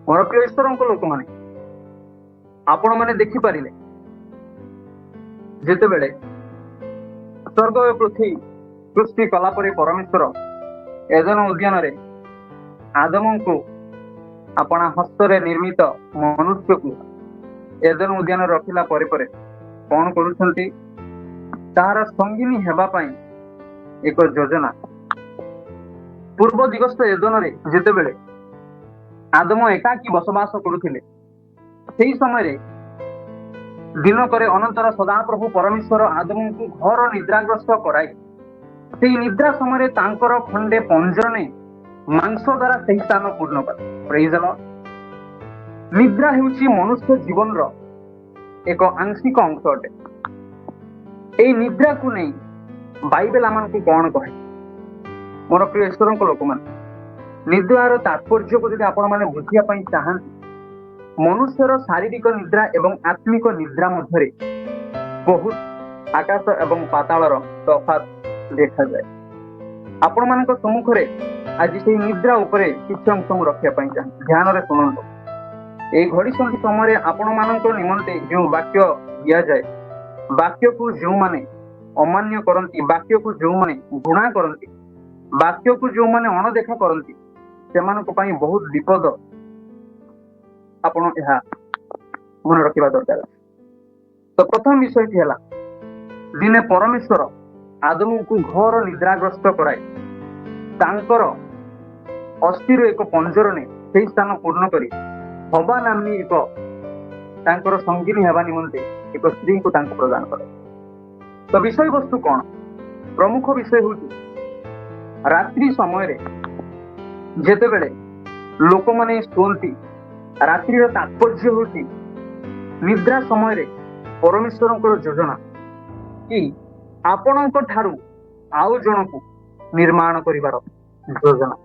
ମୋର ପ୍ରିୟ ଈଶ୍ୱରଙ୍କ ଲୋକମାନେ, ଆପଣ ମାନେ ଦେଖିପାରିଲେ ଯେତେବେଳେ ସ୍ୱର୍ଗ ଓ ପୃଥ୍ୱୀ ସୃଷ୍ଟି କଲା ପରେ ପରମେଶ୍ୱର ଏଦେନ ଉଦ୍ୟାନରେ ଆଦମଙ୍କୁ ଆପଣା ହସ୍ତରେ ନିର୍ମିତ ମନୁଷ୍ୟକୁ ଏଦେନ ଉଦ୍ୟାନରେ ରଖିଲା ପରେ ପରେ କଣ କରୁଛନ୍ତି? ତାହାର ସଙ୍ଗିନୀ ହେବା ପାଇଁ ଏକ ଯୋଜନା। ପୂର୍ବ ଦିଗସ୍ଥ ଏଦନରେ ଯେତେବେଳେ ଆଦମ ଏକାକୀ ବସବାସ କରୁଥିଲେ, ସେହି ସମୟରେ ଦିନକରେ ଅନନ୍ତର ସଦାପ୍ରଭୁ ପରମେଶ୍ୱର ଆଦମଙ୍କୁ ଘର ନିଦ୍ରାଗ୍ରସ୍ତ କରାଇ ସେହି ନିଦ୍ରା ସମୟରେ ତାଙ୍କର ଖଣ୍ଡେ ପଞ୍ଜର ନେଇ ମାଂସ ଦ୍ୱାରା ସେହି ସ୍ଥାନ ପୂର୍ଣ୍ଣ କଲେ। ପ୍ରେଜ୍ ଦ ଲର୍ଡ। ନିଦ୍ରା ହେଉଛି ମନୁଷ୍ୟ ଜୀବନର ଏକ ଆଂଶିକ ଅଂଶ ଅଟେ। ଏହି ନିଦ୍ରାକୁ ନେଇ ବାଇବେଲ ଆମକୁ କଣ କହେ? ମୋର ପ୍ରିୟ ଈଶ୍ୱରଙ୍କ ଲୋକମାନେ, ନିଦ୍ରାର ତାତ୍ପର୍ଯ୍ୟକୁ ଯଦି ଆପଣମାନେ ବୁଝିବା ପାଇଁ ଚାହାନ୍ତି, ମନୁଷ୍ୟର ଶାରୀରିକ ନିଦ୍ରା ଏବଂ ଆତ୍ମିକ ନିଦ୍ରା ମଧ୍ୟରେ ବହୁତ ଆକାଶ ଏବଂ ପାତାଳର ତଫାତ ଦେଖାଯାଏ। ଆପଣମାନଙ୍କ ସମ୍ମୁଖରେ ଆଜି ସେହି ନିଦ୍ରା ଉପରେ କିଛି ଅଂଶ ମୁଁ ରଖିବା ପାଇଁ ଚାହେଁ। ଧ୍ୟାନରେ ଶୁଣନ୍ତୁ। ଏହି ଘଡ଼ିସନ୍ଧି ସମୟରେ ଆପଣମାନଙ୍କ ନିମନ୍ତେ ଯେଉଁ ବାକ୍ୟ ଦିଆଯାଏ, ବାକ୍ୟକୁ ଯେଉଁମାନେ ଅମାନ୍ୟ କରନ୍ତି, ବାକ୍ୟକୁ ଯେଉଁମାନେ ଘୃଣା କରନ୍ତି, ବାକ୍ୟକୁ ଯେଉଁମାନେ ଅଣଦେଖା କରନ୍ତି, ସେମାନଙ୍କ ପାଇଁ ବହୁତ ବିପଦ। ଆପଣ ଏହା ମନେ ରଖିବା ଦରକାର। ତ ପ୍ରଥମ ବିଷୟଟି ହେଲା, ଦିନେ ପରମେଶ୍ୱର ଆଦମଙ୍କୁ ଘୋର ନିଦ୍ରାଗ୍ରସ୍ତ କରାଇ ତାଙ୍କର ଅସ୍ଥିର ଏକ ପଞ୍ଜର ନେଇ ସେହି ସ୍ଥାନ ପୂର୍ଣ୍ଣ କରି ହବା ନାମ୍ନୀ ଏକ ତାଙ୍କର ସଙ୍ଗିନୀ ହେବା ନିମନ୍ତେ ଏକ ସ୍ତ୍ରୀଙ୍କୁ ତାଙ୍କୁ ପ୍ରଦାନ କରେ। ତ ବିଷୟବସ୍ତୁ କଣ? ପ୍ରମୁଖ ବିଷୟ ହେଉଛି, ରାତ୍ରି ସମୟରେ ଯେତେବେଳେ ଲୋକମାନେ ଶୁଅନ୍ତି, ରାତ୍ରିର ତାତ୍ପର୍ଯ୍ୟ ହେଉଛି ନିଦ୍ରା ସମୟରେ ପରମେଶ୍ୱରଙ୍କର ଯୋଜନା କି ଆପଣଙ୍କ ଠାରୁ ଆଉ ଜଣକୁ ନିର୍ମାଣ କରିବାର ଯୋଜନା।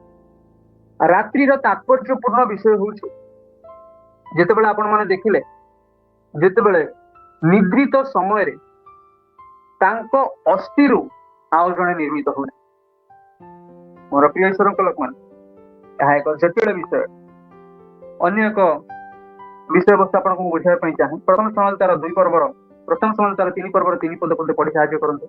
ରାତ୍ରିର ତାତ୍ପର୍ଯ୍ୟପୂର୍ଣ୍ଣ ବିଷୟ ହେଉଛି, ଯେତେବେଳେ ଆପଣମାନେ ଦେଖିଲେ, ଯେତେବେଳେ ନିଦ୍ରିତ ସମୟରେ ତାଙ୍କ ଅସ୍ଥିରୁ ଆଉ ଜଣେ ନିର୍ମିତ ହୁଏ। ମୋର ପ୍ରିୟ ଈଶ୍ୱରଙ୍କ ଲୋକମାନେ, ଏହା ଏକ ଜଟିଳ ବିଷୟ। ଅନ୍ୟ ଏକ ବିଷୟବସ୍ତୁ ଆପଣଙ୍କୁ ମୁଁ ବୁଝାଇବା ପାଇଁ ଚାହେଁ। ପ୍ରଥମ ସମୟ ତାର 2 ପର୍ବର ପ୍ରଥମ ସମୟ ତାର 3 ପର୍ବର 3 ପଦ ପର୍ଯ୍ୟନ୍ତ ପଢି ସାହାଯ୍ୟ କରନ୍ତୁ।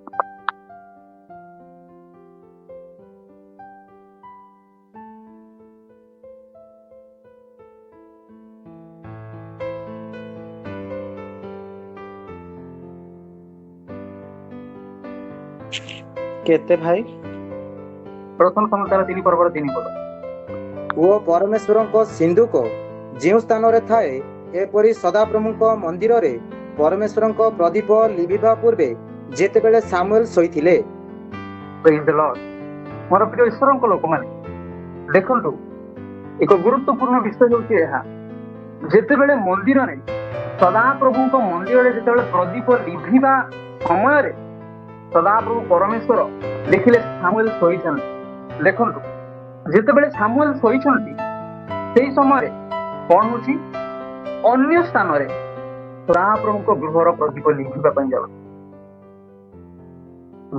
କେତେ ଭାଇ? ପ୍ରଥମ ସମୟ ତାର 3 ପର୍ବର 3 ପଦ। ଓ ପରମେଶ୍ୱରଙ୍କ ସିନ୍ଧୁକ ଯେଉଁ ସ୍ଥାନରେ ଥାଏ, ଏପରି ସଦାପ୍ରଭୁଙ୍କ ମନ୍ଦିରରେ ପରମେଶ୍ୱରଙ୍କ ପ୍ରଦୀପ ଲିଭିବା ପୂର୍ବେ ଯେତେବେଳେ ସାମୁଏଲ ଶୋଇଥିଲେ। ପ୍ରେଜ୍ ଦ ଲର୍ଡ। ମୋର ପ୍ରିୟ ଈଶ୍ୱରଙ୍କ ଲୋକମାନେ, ଦେଖନ୍ତୁ, ଏକ ଗୁରୁତ୍ୱପୂର୍ଣ୍ଣ ବିଷୟ ହେଉଛି ଏହା, ଯେତେବେଳେ ମନ୍ଦିରରେ ସଦାପ୍ରଭୁଙ୍କ ମନ୍ଦିରରେ ଯେତେବେଳେ ପ୍ରଦୀପ ଲିଭିବା ସମୟରେ ସଦାପ୍ରଭୁ ପରମେଶ୍ୱର ଦେଖିଲେ ସାମୁଏଲ ଶୋଇଛନ୍ତି। ଦେଖନ୍ତୁ, ଯେତେବେଳେ ସାମୁଏଲ ଶୋଇଛନ୍ତି, ସେହି ସମୟରେ କଣ ହଉଛି? ଅନ୍ୟ ସ୍ଥାନରେ ସଦାପ୍ରଭୁଙ୍କ ଗୃହର ପ୍ରଦୀପ ଲିଭିବା ପାଇଁ ଯାଉଛି।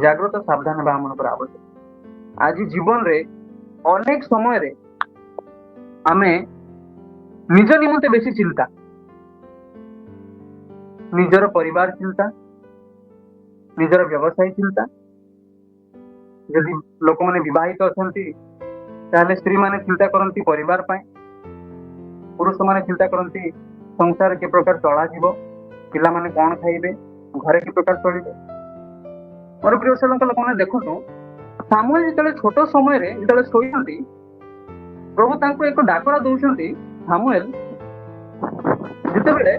ଜାଗ୍ରତ ସାବଧାନ ହେବା ଆମମାନଙ୍କର ଆବଶ୍ୟକ। ଆଜି ଜୀବନରେ ଅନେକ ସମୟରେ ଆମେ ନିଜ ନିମନ୍ତେ ବେଶୀ ଚିନ୍ତା, ନିଜର ପରିବାର ଚିନ୍ତା, ନିଜର ବ୍ୟବସାୟ ଚିନ୍ତା। ଯଦି ଲୋକମାନେ ବିବାହିତ ଅଛନ୍ତି, ତାହେଲେ ସ୍ତ୍ରୀମାନେ ଚିନ୍ତା କରନ୍ତି ପରିବାର ପାଇଁ, ପୁରୁଷମାନେ ଚିନ୍ତା କରନ୍ତି ସଂସାର କି ପ୍ରକାର ଚଳାଯିବ, ପିଲାମାନେ କଣ ଖାଇବେ, ଘରେ କି ପ୍ରକାର ଚଳିବେ। ମୋର ପ୍ରିୟ ଶ୍ରୀଲଙ୍କା ଲୋକମାନେ ଦେଖନ୍ତୁ, ସାମୁଏଲ ଯେତେବେଳେ ଛୋଟ ସମୟରେ ଯେତେବେଳେ ଶୋଇଛନ୍ତି, ପ୍ରଭୁ ତାଙ୍କୁ ଏକ ଡାକରା ଦଉଛନ୍ତି, ସାମୁଏଲ ଯେତେବେଳେ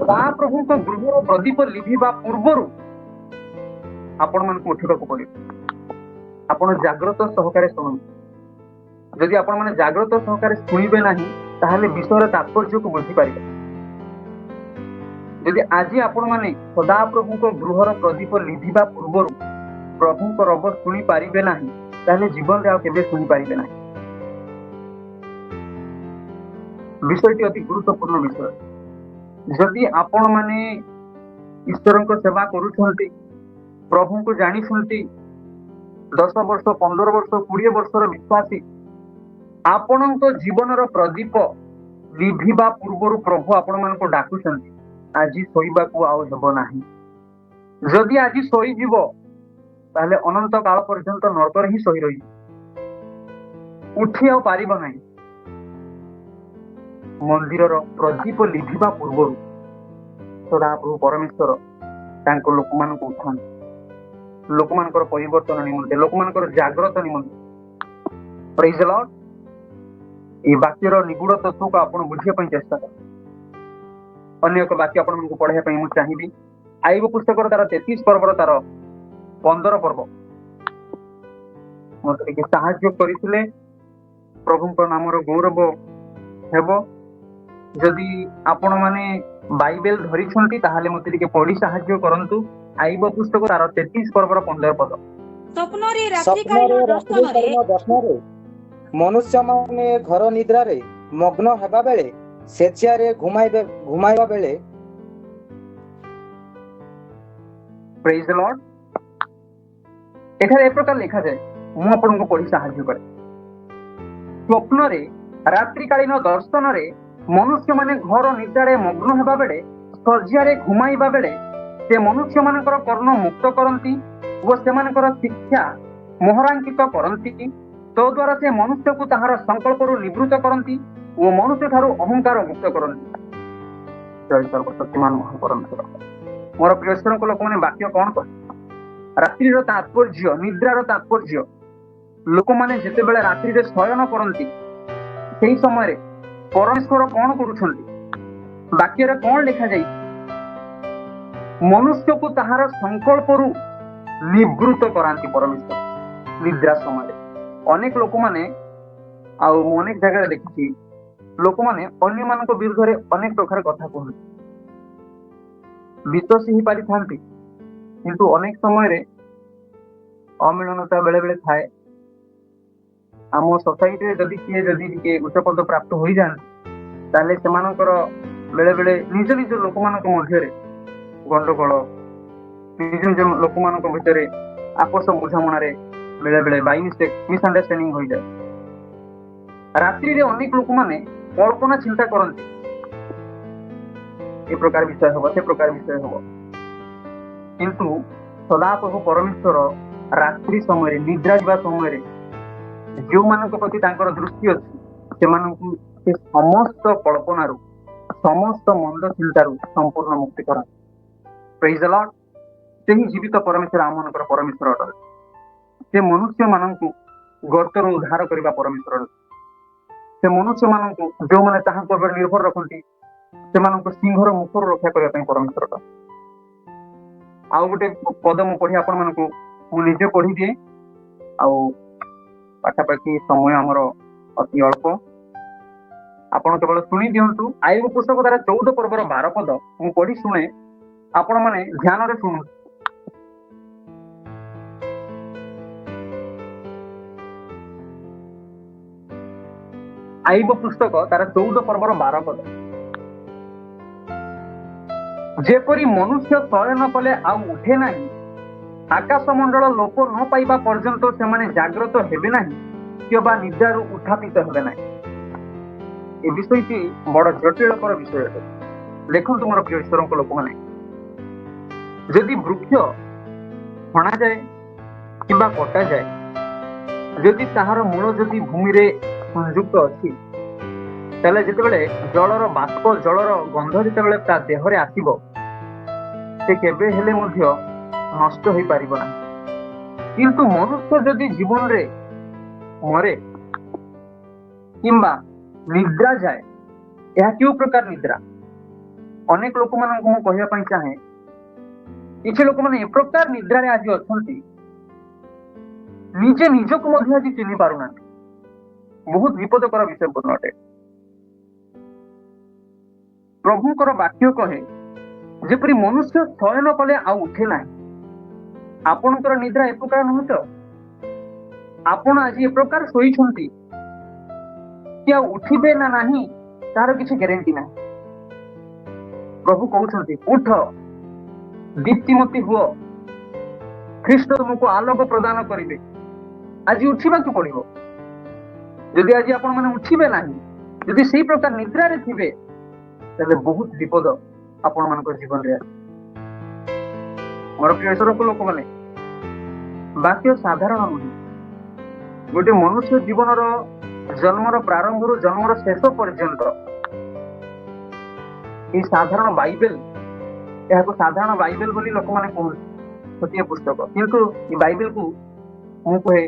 ମହାପ୍ରଭୁଙ୍କ ଗୃହର ପ୍ରଦୀପ ଲିଭିବା ପୂର୍ବରୁ ଆପଣମାନଙ୍କୁ ଉଠିବାକୁ ପଡିବ। ଆପଣ ଜାଗ୍ରତ ସହକାରେ ଶୁଣନ୍ତୁ। ଯଦି ଆପଣମାନେ ଜାଗ୍ରତ ସହକାରେ ଶୁଣିବେ ନାହିଁ, ତାହେଲେ ବିଷୟର ତାତ୍ପର୍ଯ୍ୟକୁ ବୁଝିପାରିବେ। ଯଦି ଆଜି ଆପଣମାନେ ସଦାପ୍ରଭୁଙ୍କ ଗୃହର ପ୍ରଦୀପ ଲିଭିବା ପୂର୍ବରୁ ପ୍ରଭୁଙ୍କ ରବ ଶୁଣି ପାରିବେ ନାହିଁ, ତାହେଲେ ଜୀବନରେ ଆଉ କେବେ ଶୁଣିପାରିବେ ନାହିଁ। ବିଷୟଟି ଅତି ଗୁରୁତ୍ୱପୂର୍ଣ୍ଣ ବିଷୟ। ଯଦି ଆପଣମାନେ ଈଶ୍ୱରଙ୍କ ସେବା କରୁଛନ୍ତି, ପ୍ରଭୁଙ୍କୁ ଜାଣିଛନ୍ତି, 10 ବର୍ଷ, 15 ବର୍ଷ, 20 ବର୍ଷର ବିଶ୍ୱାସୀ, ଆପଣଙ୍କ ଜୀବନର ପ୍ରଦୀପ ଲିଭିବା ପୂର୍ବରୁ ପ୍ରଭୁ ଆପଣମାନଙ୍କୁ ଡାକୁଛନ୍ତି, ଆଜି ଶୋଇବାକୁ ଆଉ ହେବ ନାହିଁ। ଯଦି ଆଜି ଶୋଇଯିବ ତାହେଲେ ଅନନ୍ତ କାଳ ପର୍ଯ୍ୟନ୍ତ ନର୍କରେ ହିଁ ଶୋଇ ରହିଯିବ, ଉଠି ଆଉ ପାରିବ ନାହିଁ। ମନ୍ଦିରର ପ୍ରଦୀପ ଲିଭିବା ପୂର୍ବରୁ ସଦାପ୍ରଭୁ ପରମେଶ୍ୱର ତାଙ୍କ ଲୋକମାନଙ୍କୁ ଉଠାନ୍ତି, ଲୋକମାନଙ୍କର ପରିବର୍ତ୍ତନ ନିମନ୍ତେ, ଲୋକମାନଙ୍କର ଜାଗ୍ରତ ନିମନ୍ତେ। ପ୍ରେଜ୍ ଦ ଲର୍ଡ। এই ବାକ୍ୟର ନିଗୁଡ ତତ୍ତ୍ୱକୁ ଆପଣ ବୁଝିବା ପାଇଁ ଚେଷ୍ଟା କର। ଅନ୍ୟ ଏକ ବାକ୍ୟ ଆପଣଙ୍କୁ ପଢାଇବା ପାଇଁ ମୁଁ ଚାହିଁବି। ଆଇବ ପୁସ୍ତକର ତାର 33 ପର୍ବର ତାର 15 ପର୍ବ। ମତେ ଟିକେ ସାହାଯ୍ୟ କରିଥିଲେ ପ୍ରଭୁଙ୍କ ନାମର ଗୌରବ ହେବ। ଯଦି ଆପଣମାନେ ବାଇବେଲ ଧରିଛନ୍ତି ତାହେଲେ ମତେ ଟିକେ ପଢି ସାହାଯ୍ୟ କରନ୍ତୁ। ଆଇବ ପୁସ୍ତକ ତାର 33 ପର୍ବର 15 ପଦ। ସ୍ୱପ୍ନରେ ସ୍ୱପ୍ନରେ ରାତ୍ରିକାଳୀନ ଦର୍ଶନରେ ଦର୍ଶନରେ ମନୁଷ୍ୟମାନେ ଘର ନିଦ୍ରାରେ ମଗ୍ନ ହେବା ବେଳେ, ଶେଯରେ ଘୁମାଇବା ବେଳେ। ପ୍ରେଜ୍ ଦ ଲର୍ଡ। ଏଠାରେ ଏ ପ୍ରକାର ଲେଖାଯାଏ, ମୁଁ ଆପଣଙ୍କୁ ପଢି ସାହାଯ୍ୟ କରେ। ସ୍ୱପ୍ନରେ ରାତ୍ରିକାଳୀନ ଦର୍ଶନରେ ମନୁଷ୍ୟମାନେ ଘର ନିଦ୍ରାରେ ମଗ୍ନ ହେବା ବେଳେ, ଶଯ୍ୟାରେ ଘୁମାଇବା ବେଳେ ସେ ମନୁଷ୍ୟମାନଙ୍କର କର୍ଣ୍ଣ ମୁକ୍ତ କରନ୍ତି ଓ ସେମାନଙ୍କର ଶିକ୍ଷା ମୋହରାଙ୍କିତ କରନ୍ତି। ତଦ୍ୱାରା ସେ ମନୁଷ୍ୟକୁ ତାହାର ସଂକଳ୍ପରୁ ନିବୃତ୍ତ କରନ୍ତି ଓ ମନୁଷ୍ୟ ଠାରୁ ଅହଙ୍କାର ମୁକ୍ତ କରନ୍ତି। ଜୟ ସର୍ବଶକ୍ତିମାନ ମହାପରମେଶ୍ୱର। ମୋର ପ୍ରିୟ ଶ୍ରୋତାଙ୍କ ଲୋକମାନେ ବାକ୍ୟ କଣ କରେ? ରାତ୍ରିର ତାତ୍ପର୍ଯ୍ୟ, ନିଦ୍ରାର ତାତ୍ପର୍ଯ୍ୟ। ଲୋକମାନେ ଯେତେବେଳେ ରାତ୍ରିରେ ଶୟନ କରନ୍ତି ସେହି ସମୟରେ ପରମେଶ୍ୱର କଣ କରୁଛନ୍ତି? ବାକ୍ୟରେ କଣ ଲେଖାଯାଇଛି? ମନୁଷ୍ୟକୁ ତାହାର ସଂକଳ୍ପରୁ ନିବୃତ୍ତ କରାନ୍ତି ପରମେଶ୍ୱର ନିଦ୍ରା ସମୟରେ। ଅନେକ ଲୋକମାନେ, ଆଉ ମୁଁ ଅନେକ ଜାଗାରେ ଦେଖିଛି, ଲୋକମାନେ ଅନ୍ୟମାନଙ୍କ ବିରୁଦ୍ଧରେ ଅନେକ ପ୍ରକାର କଥା କୁହନ୍ତି, ବିଶ୍ୱାସୀ ହେଇପାରିଥାନ୍ତି, କିନ୍ତୁ ଅନେକ ସମୟରେ ଅମିଳନତା ବେଳେ ବେଳେ ଥାଏ। ଆମ ସୋସାଇଟିରେ ଯଦି ଟିକେ ଉଚ୍ଚ ପଦ ପ୍ରାପ୍ତ ହୋଇଯାଆନ୍ତି ତାହେଲେ ସେମାନଙ୍କର ବେଳେ ବେଳେ ନିଜ ନିଜ ଲୋକମାନଙ୍କ ମଧ୍ୟରେ ଗଣ୍ଡଗୋଳ, ନିଜ ନିଜ ଲୋକମାନଙ୍କ ଭିତରେ ଆପୋଷ ବୁଝାମଣାରେ ବେଳେ ବେଳେ ବାଇ ମିଷ୍ଟେକ୍ ମିସଅଣ୍ଡରଷ୍ଟାଣ୍ଡିଂ ହୋଇଯାଏ। ରାତ୍ରିରେ ଅନେକ ଲୋକମାନେ କଳ୍ପନା ଚିନ୍ତା କରନ୍ତି, ଏ ପ୍ରକାର ବିଷୟ ହବ, ସେ ପ୍ରକାର ବିଷୟ ହବ। କିନ୍ତୁ ସଦାପ୍ରଭୁ ପରମେଶ୍ୱର ରାତ୍ରି ସମୟରେ, ନିଦ୍ରା ଯିବା ସମୟରେ ଯେଉଁମାନଙ୍କ ପ୍ରତି ତାଙ୍କର ଦୃଷ୍ଟି ଅଛି ସେମାନଙ୍କୁ ସେ ସମସ୍ତ କଳ୍ପନାରୁ, ସମସ୍ତ ମନ୍ଦ ଚିନ୍ତାରୁ ସମ୍ପୂର୍ଣ୍ଣ ମୁକ୍ତି କରନ୍ତି। ପ୍ରେଜ୍ ଦ ଲର୍ଡ। ସେହି ଜୀବିତ ପରମେଶ୍ୱର ଆମମାନଙ୍କର ପରମେଶ୍ୱର ଅଟନ୍ତି। ସେ ମନୁଷ୍ୟମାନଙ୍କୁ ଗର୍ତ୍ତରୁ ଉଦ୍ଧାର କରିବା ପରମେଶ୍ୱର ଅଟନ୍ତି। ସେ ମନୁଷ୍ୟମାନଙ୍କୁ, ଯେଉଁମାନେ ତାହାଙ୍କ ଉପରେ ନିର୍ଭର ରଖନ୍ତି, ସେମାନଙ୍କୁ ସିଂହର ମୁଖରୁ ରକ୍ଷା କରିବା ପାଇଁ ପରମେଶ୍ୱର ଅଟନ୍ତି। ଆଉ ଗୋଟେ ପଦ ମୁଁ ପଢି ଆପଣମାନଙ୍କୁ ମୁଁ ନିଜେ ପଢିଦିଏ, ଆଉ ପାଖାପାଖି ସମୟ ଆମର ଅତି ଅଳ୍ପ, ଆପଣ କେବଳ ଶୁଣି ଦିଅନ୍ତୁ। ଆଇବ ପୁସ୍ତକ ତାର 14 ପର୍ବର 12 ପଦ ମୁଁ ପଢି ଶୁଣେ, ଆପଣମାନେ ଧ୍ୟାନରେ ଶୁଣନ୍ତୁ। ଆଇବ ପୁସ୍ତକ ତାର 14 ପର୍ବର 12 ପଦ। ଯେପରି ମନୁଷ୍ୟ ଶୟନ କଲେ ଆଉ ଉଠେ ନାହିଁ, ଆକାଶ ମଣ୍ଡଳ ଲୋପ ନ ପାଇବା ପର୍ଯ୍ୟନ୍ତ ସେମାନେ ଜାଗ୍ରତ ହେବେ ନାହିଁ, କିମ୍ବା ନିଦ୍ରାରୁ ଉତ୍ଥାପିତ ହେବେ ନାହିଁ। ଏ ବିଷୟଟି ବଡ ଜଟିଳକର ବିଷୟ ଅଟେ। ଦେଖନ୍ତୁ ମୋର ପ୍ରିୟ ଈଶ୍ୱରଙ୍କ ଲୋକମାନେ, ଯଦି ବୃକ୍ଷ ହଣାଯାଏ କିମ୍ବା କଟାଯାଏ, ଯଦି ତାହାର ମୂଳ ଯଦି ଭୂମିରେ ସଂଯୁକ୍ତ ଅଛି, ତାହେଲେ ଯେତେବେଳେ ଜଳର ବାଷ୍ପ, ଜଳର ଗନ୍ଧ ଯେତେବେଳେ ତା ଦେହରେ ଆସିବ, ସେ କେବେ ହେଲେ ମଧ୍ୟ ନଷ୍ଟ ହୋଇପାରିବ ନାହିଁ। କିନ୍ତୁ ମନୁଷ୍ୟ ଯଦି ଜୀବନରେ ମରେ କିମ୍ବା ନିଦ୍ରା ଯାଏ, ଏହା କେଉଁ ପ୍ରକାର ନିଦ୍ରା? ଅନେକ ଲୋକମାନଙ୍କୁ ମୁଁ କହିବା ପାଇଁ ଚାହେଁ, କିଛି ଲୋକମାନେ ଏ ପ୍ରକାର ନିଦ୍ରାରେ ଆଜି ଅଛନ୍ତି, ନିଜେ ନିଜକୁ ମଧ୍ୟ ଆଜି ଚିହ୍ନି ପାରୁନାହାନ୍ତି। ବହୁତ ବିପଦକର ବିଷୟପୂର୍ଣ୍ଣ ଅଟେ। ପ୍ରଭୁଙ୍କର ବାକ୍ୟ କହେ, ଯେପରି ମନୁଷ୍ୟ ଶୟନ କଲେ ଆଉ ଉଠେ ନାହିଁ। ଆପଣଙ୍କର ନିଦ୍ରା ଏ ପ୍ରକାର ନୁହେଁ ତ? ଆପଣ ଆଜି ଏ ପ୍ରକାର ଶୋଇଛନ୍ତି କି ଆଉ ଉଠିବେ ନା ନାହିଁ ତାର କିଛି ଗ୍ୟାରେଣ୍ଟି ନାହିଁ। ପ୍ରଭୁ କହୁଛନ୍ତି, ଉଠ, ଦୀପ୍ତିମତୀ ହୁଅ, ଖ୍ରୀଷ୍ଟ ତୁମକୁ ଆଲୋକ ପ୍ରଦାନ କରିବେ। ଆଜି ଉଠିବାକୁ ପଡିବ। ଯଦି ଆଜି ଆପଣମାନେ ଉଠିବେ ନାହିଁ, ଯଦି ସେଇ ପ୍ରକାର ନିଦ୍ରାରେ ଥିବେ ତାହେଲେ ବହୁତ ବିପଦ ଆପଣମାନଙ୍କ ଜୀବନରେ ଆସେ। ମୋର ପ୍ରିୟ ଈଶ୍ୱରଙ୍କ ଲୋକମାନେ, ବାକ୍ୟ ସାଧାରଣ ନୁହେଁ। ଗୋଟେ ମନୁଷ୍ୟ ଜୀବନର ଜନ୍ମର ପ୍ରାରମ୍ଭରୁ ଜନ୍ମର ଶେଷ ପର୍ଯ୍ୟନ୍ତ ଏଇ ସାଧାରଣ ବାଇବେଲ, ଏହାକୁ ସାଧାରଣ ବାଇବେଲ ବୋଲି ଲୋକମାନେ କୁହନ୍ତି, ଛୋଟିଆ ପୁସ୍ତକ। କିନ୍ତୁ ଏ ବାଇବେଲକୁ ମୁଁ କହେ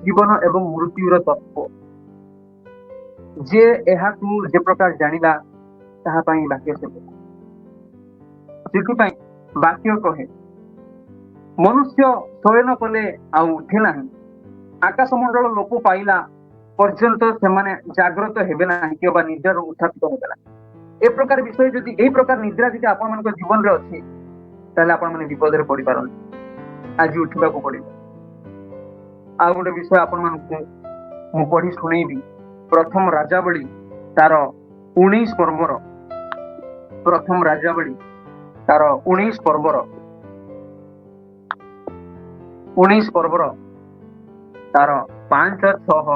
ଜୀବନ ଏବଂ ମୃତ୍ୟୁର ତତ୍ତ୍ୱ। ଯିଏ ଏହାକୁ ଯେ ପ୍ରକାର ଜାଣିଲା ତାହା ପାଇଁ ବାକ୍ୟ ସେ। ସେଥିପାଇଁ ବାକ୍ୟ କହେ ମନୁଷ୍ୟ ଶୟନ କଲେ ଆଉ ଉଠେ ନାହିଁ, ଆକାଶ ମଣ୍ଡଳ ଲୋପ ପାଇଲା ପର୍ଯ୍ୟନ୍ତ ସେମାନେ ଜାଗ୍ରତ ହେବେ ନାହିଁ କିମ୍ବା ନିଦ୍ରାରୁ ଉତ୍ଥାପିତ ହେବେ ନାହିଁ। ଏ ପ୍ରକାର ବିଷୟ ଯଦି ଏଇ ପ୍ରକାର ନିଦ୍ରା ଯଦି ଆପଣମାନଙ୍କ ଜୀବନରେ ଅଛି ତାହେଲେ ଆପଣମାନେ ବିପଦରେ ପଡିପାରନ୍ତି। ଆଜି ଉଠିବାକୁ ପଡିବ। ଆଉ ଗୋଟେ ବିଷୟ ଆପଣମାନଙ୍କୁ ମୁଁ ପଢି ଶୁଣେଇବି। ପ୍ରଥମ ରାଜାବଳୀ ତାର 19 ପର୍ବର, ପ୍ରଥମ ରାଜାବଳୀ ତାର 19 ପର୍ବର ତାର 5, 6,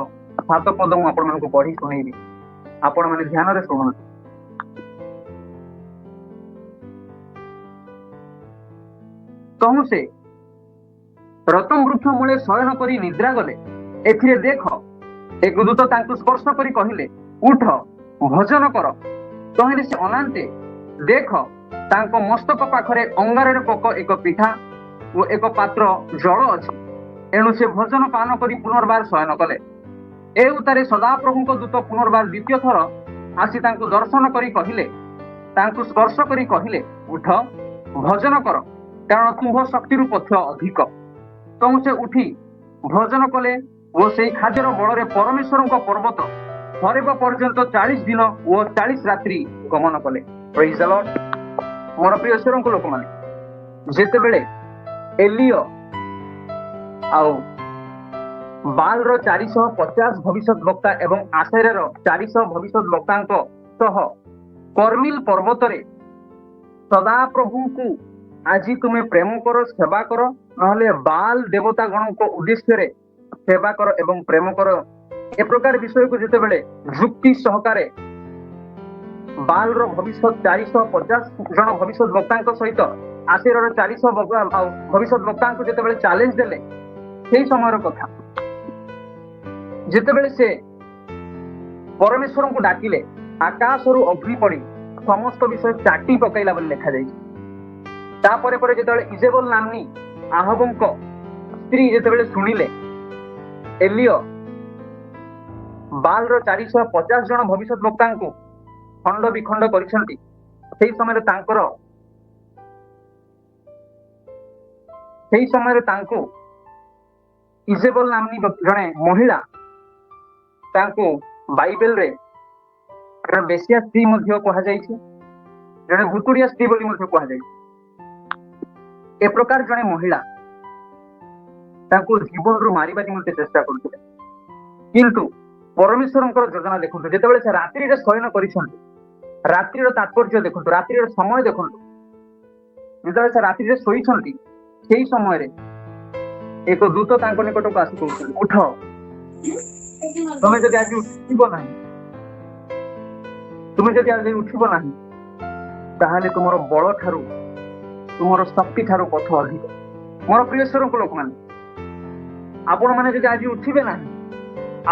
7 ପଦ ମୁଁ ଆପଣମାନଙ୍କୁ ପଢି ଶୁଣେଇବି। ଆପଣମାନେ ଧ୍ୟାନରେ ଶୁଣନ୍ତୁ। ତହୁଁ ସେ ରତନ ବୃକ୍ଷ ମୂଳେ ଶୟନ କରି ନିଦ୍ରା ଗଲେ। ଏଥିରେ ଦେଖ, ଏକ ଦୂତ ତାଙ୍କୁ ସ୍ପର୍ଶ କରି କହିଲେ, ଉଠ ଭୋଜନ କର। ତହିଁରେ ସେ ଅନାନ୍ତେ ଦେଖ, ତାଙ୍କ ମସ୍ତକ ପାଖରେ ଅଙ୍ଗାରର ପୋକ ଏକ ପିଠା ଓ ଏକ ପାତ୍ର ଜଳ ଅଛି। ଏଣୁ ସେ ଭୋଜନ ପାନ କରି ପୁନର୍ବାର ଶୟନ କଲେ। ଏ ଉତ୍ତାରେ ସଦାପ୍ରଭୁଙ୍କ ଦୂତ ପୁନର୍ବାର ଦ୍ୱିତୀୟ ଥର ଆସି ତାଙ୍କୁ ଦର୍ଶନ କରି କହିଲେ, ତାଙ୍କୁ ସ୍ପର୍ଶ କରି କହିଲେ, ଉଠ ଭୋଜନ କର, କାରଣ ତୁମ୍ଭ ଶକ୍ତିରୁ ପଥ୍ୟ ଅଧିକ। ତହୁଁ ସେ ଉଠି ଭୋଜନ କଲେ ଓ ସେଇ ଖାଦ୍ୟର ବଳରେ ପରମେଶ୍ୱରଙ୍କ ପର୍ବତ ହରେବ ପର୍ଯ୍ୟନ୍ତ 40 ଦିନ ଓ 40 ରାତ୍ରି ଗମନ କଲେ। ପ୍ରେଜ୍ ଦ ଲର୍ଡ। ମୋର ପ୍ରିୟ ଈଶ୍ୱରଙ୍କ ଲୋକମାନେ, ଯେତେବେଳେ ଏଲିୟ ଆଉ ବାଲର 450 ଭବିଷ୍ୟତ ବକ୍ତା ଏବଂ ଆସେରର 400 ଭବିଷ୍ୟତ ବକ୍ତାଙ୍କ ସହ କର୍ମିଲ ପର୍ବତରେ ସଦାପ୍ରଭୁଙ୍କୁ ଆଜି ତୁମେ ପ୍ରେମ କର, ସେବା କର, ନହେଲେ ବାଲ ଦେବତା ଗଣଙ୍କ ଉଦ୍ଦେଶ୍ୟରେ ସେବା କର ଏବଂ ପ୍ରେମ କର, ଏ ପ୍ରକାର ବିଷୟକୁ ଯେତେବେଳେ ଯୁକ୍ତି ସହକାରେ ବାଲର ଭବିଷ୍ୟତ 450 ଜଣ ଭବିଷ୍ୟତ ବକ୍ତାଙ୍କ ସହିତ ଆସେରର 400 ଭବିଷ୍ୟତ ବକ୍ତାଙ୍କୁ ଯେତେବେଳେ ଚ୍ୟାଲେଞ୍ଜ ଦେଲେ, ସେଇ ସମୟର କଥା। ଯେତେବେଳେ ସେ ପରମେଶ୍ୱରଙ୍କୁ ଡାକିଲେ, ଆକାଶରୁ ଅଗ୍ନି ପଡି ସମସ୍ତ ବିଷୟ ଚାଟି ପକାଇଲା ବୋଲି ଲେଖାଯାଇଛି। ତାପରେ ପରେ ଯେତେବେଳେ ଇଜେବଲ ନାମ୍ନୀ ଆହବଙ୍କ ସ୍ତ୍ରୀ ଯେତେବେଳେ ଶୁଣିଲେ ଏଲିୟ ବାଲର 450 ଜଣ ଭବିଷ୍ୟତ ବକ୍ତାଙ୍କୁ ଖଣ୍ଡ ବିଖଣ୍ଡ କରିଛନ୍ତି, ସେଇ ସମୟରେ ତାଙ୍କୁ ଇଜେବଲ ନାମ୍ନୀ ଜଣେ ମହିଳା, ତାଙ୍କୁ ବାଇବେଲରେ ଜଣେ ବେଶ୍ୟା ସ୍ତ୍ରୀ ମଧ୍ୟ କୁହାଯାଇଛି, ଜଣେ ଭୁତୁଡିଆ ସ୍ତ୍ରୀ ବୋଲି ମଧ୍ୟ କୁହାଯାଇଛି। ଏ ପ୍ରକାର ଜଣେ ମହିଳା ତାଙ୍କୁ ଜୀବନରୁ ମାରିବା ନିମନ୍ତେ ଚେଷ୍ଟା କରୁଥିଲେ। କିନ୍ତୁ ପରମେଶ୍ୱରଙ୍କର ଯୋଜନା ଦେଖନ୍ତୁ, ଯେତେବେଳେ ସେ ରାତ୍ରିରେ ଶୟନ କରିଛନ୍ତି, ରାତ୍ରିର ତାତ୍ପର୍ଯ୍ୟ ଦେଖନ୍ତୁ, ରାତ୍ରିର ସମୟ ଦେଖନ୍ତୁ। ଯେତେବେଳେ ସେ ରାତ୍ରିରେ ଶୋଇଛନ୍ତି, ସେଇ ସମୟରେ ଏକ ଦୂତ ତାଙ୍କ ନିକଟକୁ ଆସି କହୁଛନ୍ତି, ଉଠ, ତୁମେ ଯଦି ଆଜି ଉଠିବ ନାହିଁ ତାହେଲେ ତୁମର ବଳ ଠାରୁ, ତୁମର ଶକ୍ତି ଠାରୁ ପଥ ଅଧିକ। ମୋର ପ୍ରିୟ ଈଶ୍ୱରଙ୍କ ଲୋକମାନେ, ଆପଣମାନେ ଯଦି ଆଜି ଉଠିବେ ନାହିଁ,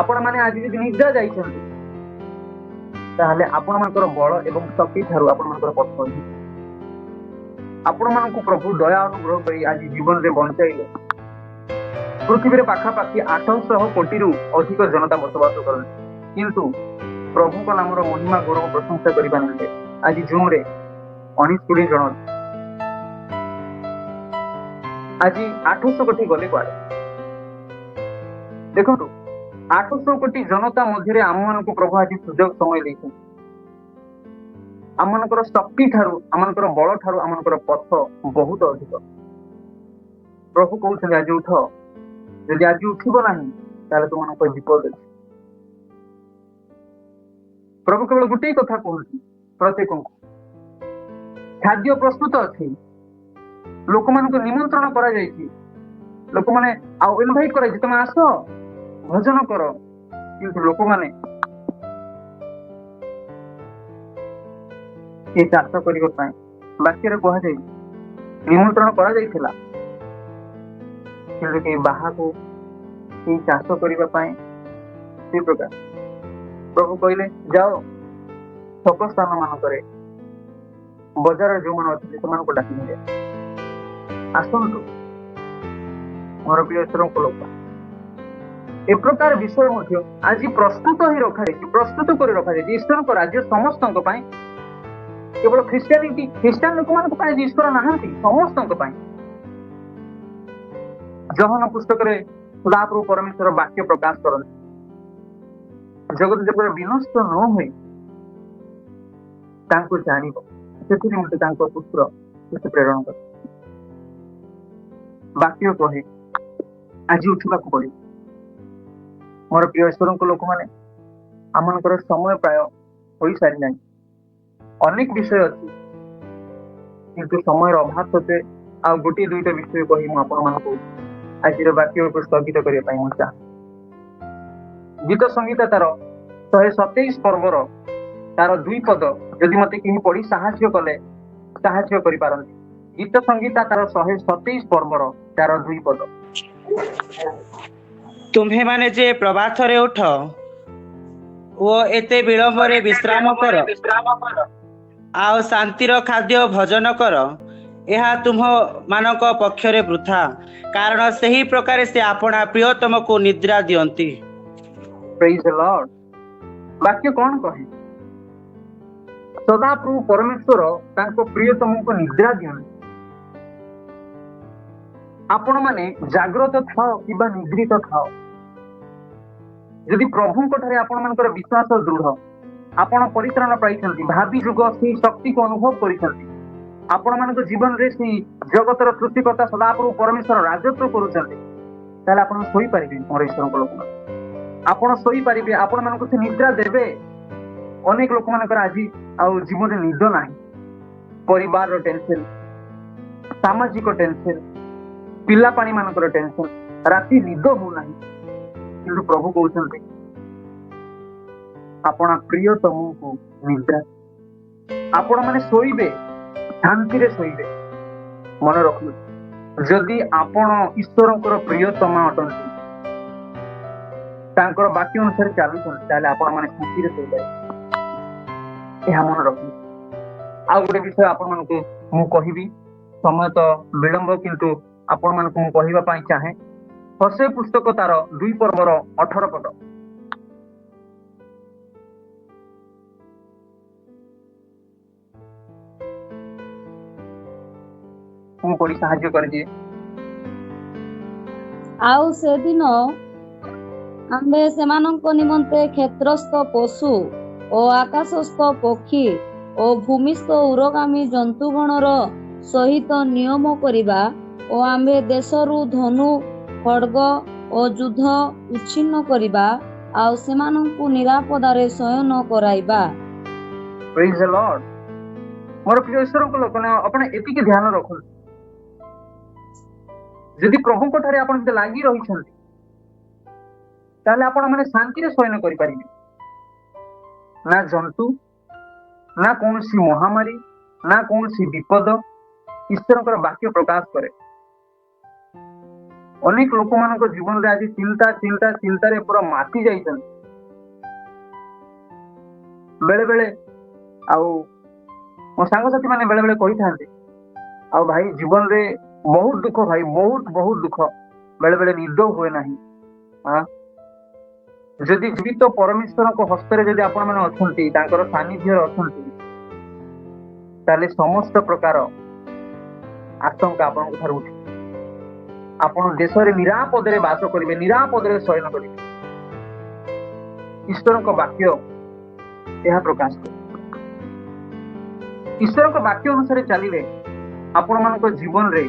ଆପଣମାନେ ଆଜି ଯଦି ନିଦ୍ରା ଯାଇଛନ୍ତି, ତାହେଲେ ଆପଣମାନଙ୍କର ବଳ ଏବଂ ଶକ୍ତି ଠାରୁ ଆପଣମାନଙ୍କର ପଥ ଅଧିକ। ଆପଣମାନଙ୍କୁ ପ୍ରଭୁ ଦୟା ଅନୁଗ୍ରହ କରି ଆଜି ଜୀବନରେ ବଞ୍ଚାଇଲେ। ପୃଥିବୀରେ ପାଖାପାଖି 800 କୋଟିରୁ ଅଧିକ ଜନତା ବସବାସ କରନ୍ତି, କିନ୍ତୁ ପ୍ରଭୁଙ୍କ ନାମର ମହିମା ଗୌରବ ପ୍ରଶଂସା କରିବା ନିମନ୍ତେ ଆଜି ଜୁମ୍ରେ 19-20 ଜଣ ଅଛି। ଆଜି 800 କୋଟି ଗଲେ କୁଆଡେ? ଦେଖନ୍ତୁ, 800 କୋଟି ଜନତା ମଧ୍ୟରେ ଆମମାନଙ୍କୁ ପ୍ରଭୁ ଆଜି ସୁଯୋଗ ସମୟ ଦେଇଛନ୍ତି। ଆମମାନଙ୍କର ଶକ୍ତି ଠାରୁ, ଆମମାନଙ୍କର ବଳ ଠାରୁ ଆମମାନଙ୍କର ପଥ ବହୁତ ଅଧିକ। ପ୍ରଭୁ କହୁଛନ୍ତି, ଆଜି ଉଠ, ଯଦି ଆଜି ଉଠିବ ନାହିଁ ତାହେଲେ ତୁମମାନଙ୍କ ବିପଦ ଅଛି। ପ୍ରଭୁ କେବଳ ଗୋଟିଏ କଥା କୁହନ୍ତି ପ୍ରତ୍ୟେକଙ୍କୁ, ଖାଦ୍ୟ ପ୍ରସ୍ତୁତ ଅଛି, ଲୋକମାନଙ୍କୁ ନିମନ୍ତ୍ରଣ କରାଯାଇଛି, ଲୋକମାନେ ଆଉ ଇନଭାଇଟ୍ କରାଯାଇଛି, ତମେ ଆସ ଭୋଜନ କର, କିନ୍ତୁ ଲୋକମାନେ ଏ ଚାଷ କରିବା ପାଇଁ ବାକ୍ୟରେ କୁହାଯାଇ ନିମନ୍ତ୍ରଣ କରାଯାଇଥିଲା, କିନ୍ତୁ କେହି ବାହାକୁ ଏଇ ଚାଷ କରିବା ପାଇଁ ସେ ପ୍ରକାର ପ୍ରଭୁ କହିଲେ ଯାଅ ଛକ ସ୍ଥାନ ମାନଙ୍କରେ ବଜାରରେ ଯୋଉମାନେ ଅଛନ୍ତି ସେମାନଙ୍କୁ ଡାକି ନେବେ, ଆସନ୍ତୁ ମୋର ପ୍ରିୟ ଈଶ୍ୱରଙ୍କ ଲୋକ। ଏ ପ୍ରକାର ବିଷୟ ମଧ୍ୟ ଆଜି ପ୍ରସ୍ତୁତ କରି ରଖାଯାଇଛି ଈଶ୍ୱରଙ୍କ ରାଜ୍ୟ ସମସ୍ତଙ୍କ ପାଇଁ। କେବଳ ଖ୍ରୀଷ୍ଟିଆନ ଲୋକମାନଙ୍କ ପାଇଁ ଆଜି ଈଶ୍ୱର ନାହାନ୍ତି, ସମସ୍ତଙ୍କ ପାଇଁ। ଯୋହନ ପୁସ୍ତକରେ ସଦାପ୍ରଭୁ ପରମେଶ୍ୱର ବାକ୍ୟ ପ୍ରକାଶ କରନ୍ତି, ଜଗତ ଯେପରି ବିନଷ୍ଟ ନ ହୁଏ ତାଙ୍କୁ ଜାଣିବ, ସେଥିରେ ମୋତେ ତାଙ୍କ ପୁତ୍ର ପ୍ରେରଣ କରେ। ବାକ୍ୟ କହେ ଆଜି ଉଠିବାକୁ ପଡିବ। ମୋର ପ୍ରିୟ ଈଶ୍ୱରଙ୍କ ଲୋକମାନେ, ଆମମାନଙ୍କର ସମୟ ପ୍ରାୟ ହୋଇସାରିଲାଣି। ଅନେକ ବିଷୟ ଅଛି, କିନ୍ତୁ ସମୟର ଅଭାବ ସତ୍ତ୍ୱେ ଆଉ ଗୋଟିଏ ଦୁଇଟା ବିଷୟ କହି ମୁଁ ଆପଣମାନଙ୍କୁ ଆଜିର ବାକ୍ୟକୁ ସ୍ଥଗିତ କରିବା ପାଇଁ ମୁଁ ଚାହେଁ। ଗୀତ ସଂହିତା ତାର 127 ପର୍ବର ତାର 2 ପଦ ଯଦି ମତେ କେହି ପଢି ସାହାଯ୍ୟ କରିପାରନ୍ତି। ଗୀତ ସଂହିତା ତାର 127 ପର୍ବର ତାର 2 ପଦ। ତୁମ୍ଭେମାନେ ଯେ ପ୍ରଭାତରେ ଉଠ ଓ ଏତେ ବିଳମ୍ବରେ ବିଶ୍ରାମ କର, ଆଉ ଶାନ୍ତିର ଖାଦ୍ୟ ଭୋଜନ କର, ଏହା ତୁମ୍ଭମାନଙ୍କ ପକ୍ଷରେ ବୃଥା, କାରଣ ସେହି ପ୍ରକାରେ ସେ ଆପଣା ପ୍ରିୟତମକୁ ନିଦ୍ରା ଦିଅନ୍ତି। ପ୍ରେଜ୍ ଦ ଲର୍ଡ। ବାକ୍ୟ କଣ କହେ? ସଦାପ୍ରଭୁ ପରମେଶ୍ୱର ତାଙ୍କ ପ୍ରିୟତମକୁ ନିଦ୍ରା ଦିଅନ୍ତି। ଆପଣମାନେ ଜାଗ୍ରତ ଥାଅ କିମ୍ବା ନିଦ୍ରିତ ଥାଅ, ଯଦି ପ୍ରଭୁଙ୍କ ଠାରେ ଆପଣମାନଙ୍କର ବିଶ୍ୱାସ ଦୃଢ, ଆପଣ ପରିତ୍ରାଣ ପାଇଛନ୍ତି, ଭାବି ଯୁଗ ସେଇ ଶକ୍ତିକୁ ଅନୁଭବ କରିଛନ୍ତି, ଆପଣମାନଙ୍କ ଜୀବନରେ ସେଇ ଜଗତର ସୃଷ୍ଟିକର୍ତ୍ତା ସଦାପ୍ରଭୁ ପରମେଶ୍ୱର ରାଜତ୍ୱ କରୁଛନ୍ତି, ତାହେଲେ ଆପଣ ଶୋଇପାରିବେ। ମୋର ଈଶ୍ୱରଙ୍କ ଲୋକମାନେ, ଆପଣ ଶୋଇପାରିବେ, ଆପଣମାନଙ୍କୁ ସେ ନିଦ୍ରା ଦେବେ। ଅନେକ ଲୋକମାନଙ୍କର ଆଜି ଆଉ ଜୀବନରେ ନିଦ ନାହିଁ, ପରିବାରର ଟେନସନ, ସାମାଜିକ ଟେନସନ, ପିଲାପାଣି ମାନଙ୍କର ଟେନସନ, ରାତି ନିଦ ହଉନାହିଁ। କିନ୍ତୁ ପ୍ରଭୁ କହୁଛନ୍ତି ଆପଣ ପ୍ରିୟତମକୁ ନିଦ୍ରା, ଆପଣ ମାନେ ଶୋଇବେ, ଶାନ୍ତିରେ ଶୋଇବେ। ମନେ ରଖନ୍ତୁ, ଯଦି ଆପଣ ଈଶ୍ୱରଙ୍କର ପ୍ରିୟତମ ଅଟନ୍ତି, ତାଙ୍କର ବାକ୍ୟ ଅନୁସାରେ ଚାଲୁଛନ୍ତି, ତାହେଲେ ଆପଣ ମାନେ ଶାନ୍ତିରେ ଶୋଇପାରିବେ। ଏହା ମନେ ରଖନ୍ତୁ। ଆଉ ଗୋଟେ ବିଷୟ ଆପଣମାନଙ୍କୁ ମୁଁ କହିବି, ସମୟ ତ ବିଳମ୍ବ, କିନ୍ତୁ ଆପଣମାନଙ୍କୁ ମୁଁ କହିବା ପାଇଁ ଚାହେଁ। ହୋସେୟା ପୁସ୍ତକ ତାର 2 ପର୍ବର 18 ପଦ। ମୁଁ ପଢି ସାହାଯ୍ୟ କରିଦିଏ। ଆଉ ସେଦିନ ଆମ୍ଭେ ସେମାନଙ୍କ ନିମନ୍ତେ କ୍ଷେତ୍ରସ୍ଥ ପଶୁ ଓ ଆକାଶସ୍ଥ ପକ୍ଷୀ ଓ ଭୂମିସ୍ଥ ଉରଗାମୀ ଜନ୍ତୁଗଣର ସହିତ ନିୟମ କରିବା ଓ ଆମ୍ଭେ ଦେଶରୁ ଧନୁ, ଖଡ୍ଗ ଓ ଯୁଦ୍ଧ ଉଚ୍ଛିନ୍ନ କରିବା, ଆଉ ସେମାନଙ୍କୁ ନିରାପଦାରେ ଶୟନ କରାଇବା। ପ୍ରେଜ୍ ଦ ଲର୍ଡ। ମୋର ପ୍ରିୟ ଈଶ୍ୱରଙ୍କ ଲୋକମାନେ, ଆପଣ ଏତିକି ଧ୍ୟାନ ରଖନ୍ତୁ, ଯଦି ପ୍ରଭୁଙ୍କ ଠାରେ ଆପଣ ଯଦି ଲାଗି ରହିଛନ୍ତି, ତାହେଲେ ଆପଣ ମାନେ ଶାନ୍ତିରେ ଶୟନ କରିପାରିବେ। ନା ଜନ୍ତୁ, ନା କୌଣସି ମହାମାରୀ, ନା କୌଣସି ବିପଦ ଈଶ୍ୱରଙ୍କର ବାକ୍ୟ ପ୍ରକାଶ କରେ। ଅନେକ ଲୋକମାନଙ୍କ ଜୀବନରେ ଆଜି ଚିନ୍ତାରେ ପୁରା ମାତି ଯାଇଛନ୍ତି। ବେଳେ ବେଳେ ଆଉ ମୋ ସାଙ୍ଗସାଥି ମାନେ ବେଳେ ବେଳେ କହିଥାନ୍ତି, ଆଉ ଭାଇ ଜୀବନରେ ବହୁତ ଦୁଃଖ, ଭାଇ ବହୁତ ଦୁଃଖ, ବେଳେ ବେଳେ ନିଦ ହୁଏ ନାହିଁ। ଯଦି ଜୀବିତ ପରମେଶ୍ୱରଙ୍କ ହସ୍ତରେ ଯଦି ଆପଣ ମାନେ ଅଛନ୍ତି, ତାଙ୍କର ସାନ୍ନିଧ୍ୟରେ ଅଛନ୍ତି, ତାହେଲେ ସମସ୍ତ ପ୍ରକାର ଆଶଙ୍କା ଆପଣଙ୍କ ଠାରୁ ଉଠିବ। ଆପଣ ଦେଶରେ ନିରାପଦରେ ବାସ କରିବେ, ନିରାପଦରେ ଶୟନ କରିବେ। ଈଶ୍ୱରଙ୍କ ବାକ୍ୟ ଏହା ପ୍ରକାଶ କରେ। ଈଶ୍ୱରଙ୍କ ବାକ୍ୟ ଅନୁସାରେ ଚାଲିଲେ ଆପଣମାନଙ୍କ ଜୀବନରେ,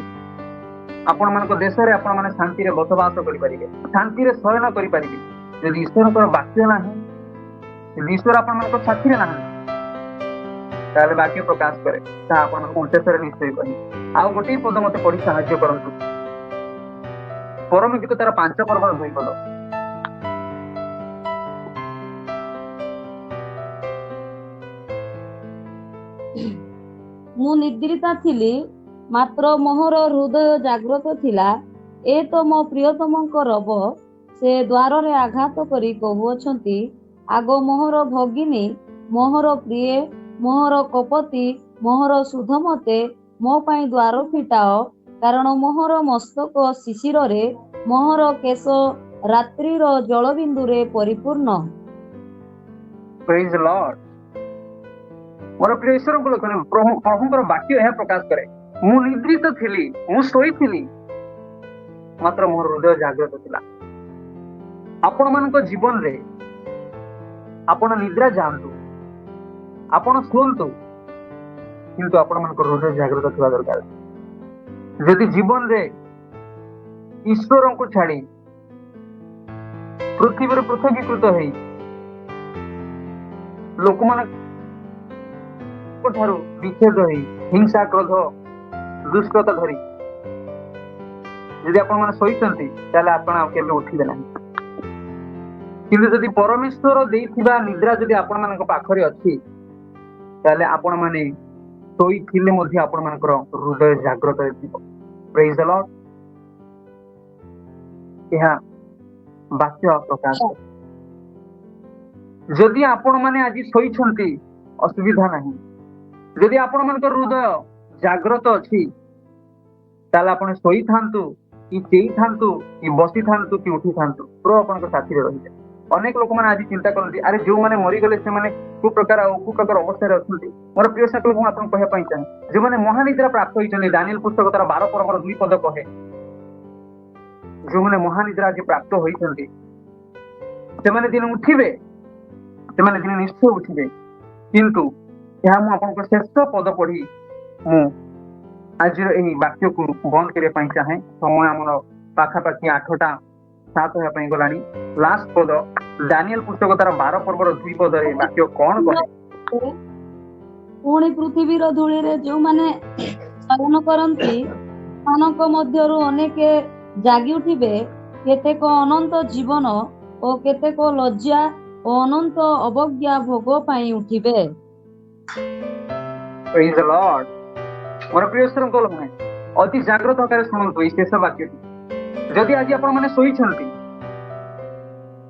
ଆପଣମାନଙ୍କ ଦେଶରେ ଆପଣମାନେ ଶାନ୍ତିରେ ବସବାସ କରିପାରିବେ, ଶାନ୍ତିରେ ଶୟନ କରିପାରିବେ। ଯଦି ଈଶ୍ୱରଙ୍କର ବାକ୍ୟ ନାହିଁ, ଯଦି ଈଶ୍ୱର ଆପଣମାନଙ୍କ ସାଥିରେ ନାହାନ୍ତି, ତାହେଲେ ବାକ୍ୟ ପ୍ରକାଶ କରେ, ତାହା ଆପଣମାନଙ୍କୁ ଉଦ୍ଦେଶ୍ୟରେ ନିଶ୍ଚୟ କରିବେ। ଆଉ ଗୋଟିଏ ପଦ ମତେ ପଢି ସାହାଯ୍ୟ କରନ୍ତୁ, ପରମ ଗୀତ ତାର 5 ପର୍ବର 2 ପଦ। ମୁଁ ନିଦ୍ରିତା ଥିଲି, ମାତ୍ର ମୋହର ହୃଦୟ ଜାଗ୍ରତ ଥିଲା। ଏ ତ ମୋ ପ୍ରିୟତମଙ୍କ ରବ, ସେ ଦ୍ୱାରରେ ଆଘାତ କରି କହୁଅଛନ୍ତି, ଆଗ ମୋହର ଭଗିନୀ, ମୋହର ପ୍ରିୟେ, ମୋହର କପତି, ମୋହର ସୁଧମତେ, ମୋ ପାଇଁ ଦ୍ୱାର ଫିଟାଅ, କାରଣ ମୋହର ମସ୍ତକ ଶିଶିରରେ, ମୋହର କେଶ ରାତ୍ରିର ଜଳବିନ୍ଦୁରେ ପରିପୂର୍ଣ୍ଣ। ପ୍ରେଜ୍ ଦ ଲର୍ଡ। ମୋର ପ୍ରିୟ ଈଶ୍ୱରଙ୍କ ଲୋକମାନେ, ପ୍ରଭୁଙ୍କର ବାକ୍ୟ ଏହା ପ୍ରକାଶ କରେ, ମୁଁ ନିଦ୍ରିତ ଥିଲି, ମୁଁ ଶୋଇଥିଲି, ମାତ୍ର ମୋର ହୃଦୟ ଜାଗ୍ରତ ଥିଲା। ଆପଣମାନଙ୍କ ଜୀବନରେ ଆପଣ ନିଦ୍ରା ଯାଆନ୍ତୁ, ଆପଣ ଶୁଅନ୍ତୁ, କିନ୍ତୁ ଆପଣଙ୍କର ହୃଦୟ ଜାଗ୍ରତ ଥିବା ଦରକାର। ଯଦି ଜୀବନରେ ଈଶ୍ୱରଙ୍କୁ ଛାଡ଼ି ପୃଥିବୀରୁ ପୃଥକୀକୃତ ହେଇ ଲୋକମାନଙ୍କ ଠାରୁ ବିଚ୍ଛେଦ ହେଇ ହିଂସା, କ୍ରୋଧ, ଦୁଷ୍ଟତା ଧରି ଯଦି ଆପଣମାନେ ଶୋଇଛନ୍ତି, ତାହେଲେ ଆପଣ ଆଉ କେବେ ଉଠିବେ ନାହିଁ। କିନ୍ତୁ ଯଦି ପରମେଶ୍ୱର ଦେଇଥିବା ନିଦ୍ରା ଯଦି ଆପଣମାନଙ୍କ ପାଖରେ ଅଛି, ତାହେଲେ ଆପଣମାନେ ଶୋଇଥିଲେ ମଧ୍ୟ ଆପଣମାନଙ୍କର ହୃଦୟ ଜାଗ୍ରତ ଥିବ। ପ୍ରେଜ୍ ଦ ଲର୍ଡ। ଏହା ବାକ୍ୟ ପ୍ରକାଶ କରେ। ଯଦି ଆପଣମାନେ ଆଜି ଶୋଇଛନ୍ତି, ଅସୁବିଧା ନାହିଁ। ଯଦି ଆପଣମାନଙ୍କର ହୃଦୟ ଜାଗ୍ରତ ଅଛି, ତାହେଲେ ଆପଣ ଶୋଇଥାନ୍ତୁ କି ଚେଇଥାନ୍ତୁ କି ବସିଥାନ୍ତୁ କି ଉଠିଥାନ୍ତୁ, ପ୍ରଭୁ ଆପଣଙ୍କ ସାଥିରେ ରହିବେ। ଅନେକ ଲୋକମାନେ ଆଜି ଚିନ୍ତା କରନ୍ତି, ଆରେ ଯୋଉମାନେ ମରିଗଲେ ସେମାନେ କୋଉ ପ୍ରକାର ଅବସ୍ଥାରେ ଅଛନ୍ତି। ମୋର ପ୍ରିୟ ସାଥୀ, ମୁଁ ଆପଣଙ୍କୁ କହିବା ପାଇଁ ଚାହେଁ, ଯୋଉମାନେ ମହାନିଦ୍ରା ପ୍ରାପ୍ତ ହୋଇଛନ୍ତି, ଦାନିଏଲ ପୁସ୍ତକ ତାର 12 ପର୍ବର 2 ପଦ କହେ, ଯୋଉମାନେ ମହାନିଦ୍ରା ଆଜି ପ୍ରାପ୍ତ ହୋଇଛନ୍ତି, ସେମାନେ ଦିନେ ଉଠିବେ, ସେମାନେ ଦିନେ ନିଶ୍ଚୟ ଉଠିବେ। କିନ୍ତୁ ଏହା ମୁଁ ଆପଣଙ୍କ ଶେଷ ପଦ ପଢି ମୁଁ ଆଜିର ଏହି ବାକ୍ୟକୁ ବନ୍ଦ କରିବା ପାଇଁ ଚାହେଁ। ସମୟ ଆମର ପାଖାପାଖି 8:07 ହେବା ପାଇଁ ଗଲାଣି। ଲାଷ୍ଟ ପଦ, ଦାନିଏଲ ପୁସ୍ତକ ତାର 12 ପର୍ବର 2 ପଦରେ ବାକ୍ୟ କଣ କହେ? ପୁଣି ପୃଥିବୀର ଧୂଳିରେ ଯେଉଁମାନେ ଶୟନ କରନ୍ତି, ସେମାନଙ୍କ ମଧ୍ୟରୁ ଅନେକ ଜାଗି ଉଠିବେ, କେତେକ ଅନନ୍ତ ଜୀବନ ଓ କେତେକ ଲଜ୍ଜା ଓ ଅନନ୍ତ ଅବଜ୍ଞା ଭୋଗ ପାଇଁ ଉଠିବେ। ପ୍ରେଜ୍ ଦ ଲର୍ଡ। ମୋର ପ୍ରିୟ ଈଶ୍ୱରଙ୍କ ଲୋକମାନେ, ଅତି ଜାଗ୍ରତ ଆକାରରେ ଶୁଣନ୍ତୁ ଏହି ଶେଷ ବାକ୍ୟଟି। ଯଦି ଆଜି ଆପଣମାନେ ଶୋଇଛନ୍ତି,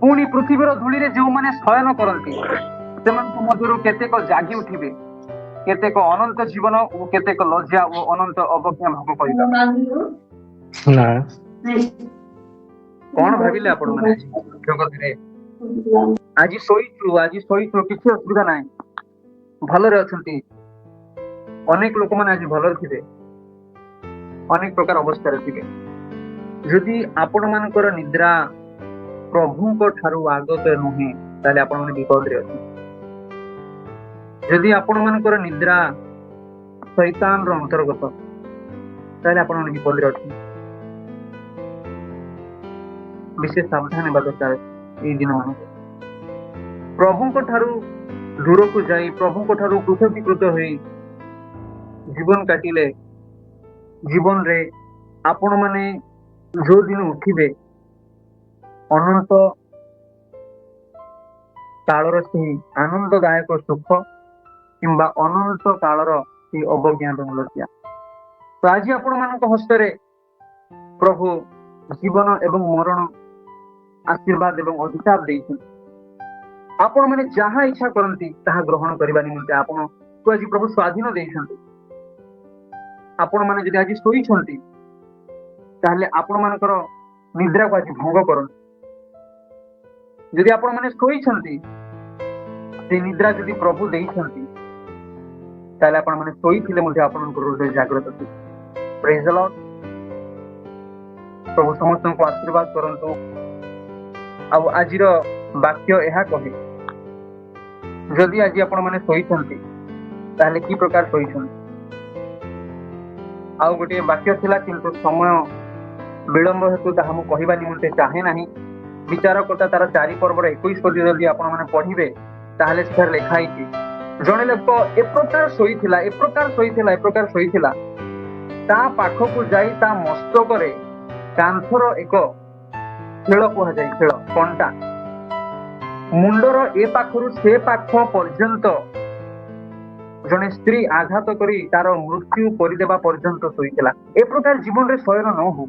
ପୁଣି ପୃଥିବୀର ଧୂଳିରେ ଯେଉଁମାନେ ଶୟନ କରନ୍ତି, ସେମାନଙ୍କ ମଧ୍ୟରୁ କେତେକ ଜାଗି ଉଠିବେ, କେତେକ ଅନନ୍ତ ଜୀବନ ଓ କେତେକ ଲଜ୍ଜା ଓ ଅନନ୍ତ ଅବଜ୍ଞା ଭୋଗ କରିବେ। କଣ ଭାବିଲେ ଆପଣମାନେ ଆଜି ଜଗତରେ? ଆଜି ଶୋଇଛୁ, କିଛି ଅସୁବିଧା ନାହିଁ, ଭଲରେ ଅଛନ୍ତି। ଅନେକ ଲୋକମାନେ ଆଜି ଭଲରେ ଥିବେ, ଅନେକ ପ୍ରକାର ଅବସ୍ଥାରେ ଥିବେ। ଯଦି ଆପଣମାନଙ୍କର ନିଦ୍ରା ପ୍ରଭୁଙ୍କ ଠାରୁ ଆଗତ ନୁହେଁ, ତାହେଲେ ଆପଣମାନେ ବିପଦରେ ଅଛନ୍ତି। ଯଦି ଆପଣମାନଙ୍କର ନିଦ୍ରା ଶୈତାନର ଅନ୍ତର୍ଗତ, ତାହେଲେ ଆପଣମାନେ ବିପଦରେ ଅଛନ୍ତି। ବିଶେଷ ସାବଧାନ ହେବା ଦରକାର ଏଇ ଦିନମାନଙ୍କୁ। ପ୍ରଭୁଙ୍କ ଠାରୁ ଦୂରକୁ ଯାଇ, ପ୍ରଭୁଙ୍କ ଠାରୁ ପୃଥକୀକୃତ ହୋଇ ଜୀବନ କାଟିଲେ, ଜୀବନରେ ଆପଣମାନେ ଯୋଉ ଦିନ ଉଠିବେ, ଅନନ୍ତ କାଳର ସେହି ଆନନ୍ଦଦାୟକ ସୁଖ କିମ୍ବା ଅନନ୍ତ କାଳର ସେହି ଅବଜ୍ଞା ଏବଂ ଲଜ୍ଜା। ତ ଆଜି ଆପଣମାନଙ୍କ ହସ୍ତରେ ପ୍ରଭୁ ଜୀବନ ଏବଂ ମରଣ, ଆଶୀର୍ବାଦ ଏବଂ ଅଧିକାର ଦେଇଛନ୍ତି। ଆପଣମାନେ ଯାହା ଇଚ୍ଛା କରନ୍ତି ତାହା ଗ୍ରହଣ କରିବା ନିମନ୍ତେ ଆପଣଙ୍କୁ ଆଜି ପ୍ରଭୁ ସ୍ୱାଧୀନ ଦେଇଛନ୍ତି। ଆପଣମାନେ ଯଦି ଆଜି ଶୋଇଛନ୍ତି, ତାହେଲେ ଆପଣମାନଙ୍କର ନିଦ୍ରାକୁ ଆଜି ଭଙ୍ଗ କରନ୍ତୁ। ଯଦି ଆପଣମାନେ ଶୋଇଛନ୍ତି, ସେ ନିଦ୍ରା ଯଦି ପ୍ରଭୁ ଦେଇଛନ୍ତି, ତାହେଲେ ଆପଣମାନେ ଶୋଇଥିଲେ ମଧ୍ୟ ଆପଣଙ୍କର ହୃଦୟ ଜାଗ୍ରତ ଥିବ। ପ୍ରେଜ୍ ଦ ଲର୍ଡ। ପ୍ରଭୁ ସମସ୍ତଙ୍କୁ ଆଶୀର୍ବାଦ କରନ୍ତୁ। ଆଉ ଆଜିର ବାକ୍ୟ ଏହା କହେ, ଯଦି ଆଜି ଆପଣମାନେ ଶୋଇଛନ୍ତି, ତାହେଲେ କି ପ୍ରକାର ଶୋଇଛନ୍ତି? ଆଉ ଗୋଟିଏ ବାକ୍ୟ ଥିଲା, କିନ୍ତୁ ସମୟ ବିଳମ୍ବ ହେତୁ ତାହା ମୁଁ କହିବା ନିମନ୍ତେ ଚାହେଁ ନାହିଁ। ବିଚାରକତା ତାର 4 ପର୍ବର 21 ପଦ ଯଦି ଆପଣମାନେ ପଢିବେ, ତାହେଲେ ସେଠାରେ ଲେଖା ହେଇଛି, ଜଣେ ଲୋକ ଏ ପ୍ରକାର ଶୋଇଥିଲା, ତା ପାଖକୁ ଯାଇ ତା ମସ୍ତକରେ କାନ୍ଥର ଏକ ଖେଳ କୁହାଯାଏ, ଖେଳ କଣ୍ଟା ମୁଣ୍ଡର ଏ ପାଖରୁ ସେ ପାଖ ପର୍ଯ୍ୟନ୍ତ ଜଣେ ସ୍ତ୍ରୀ ଆଘାତ କରି ତାର ମୃତ୍ୟୁ କରିଦେବା ପର୍ଯ୍ୟନ୍ତ ଶୋଇଥିଲା। ଏ ପ୍ରକାର ଜୀବନରେ ଶୟନ ନ ହଉ।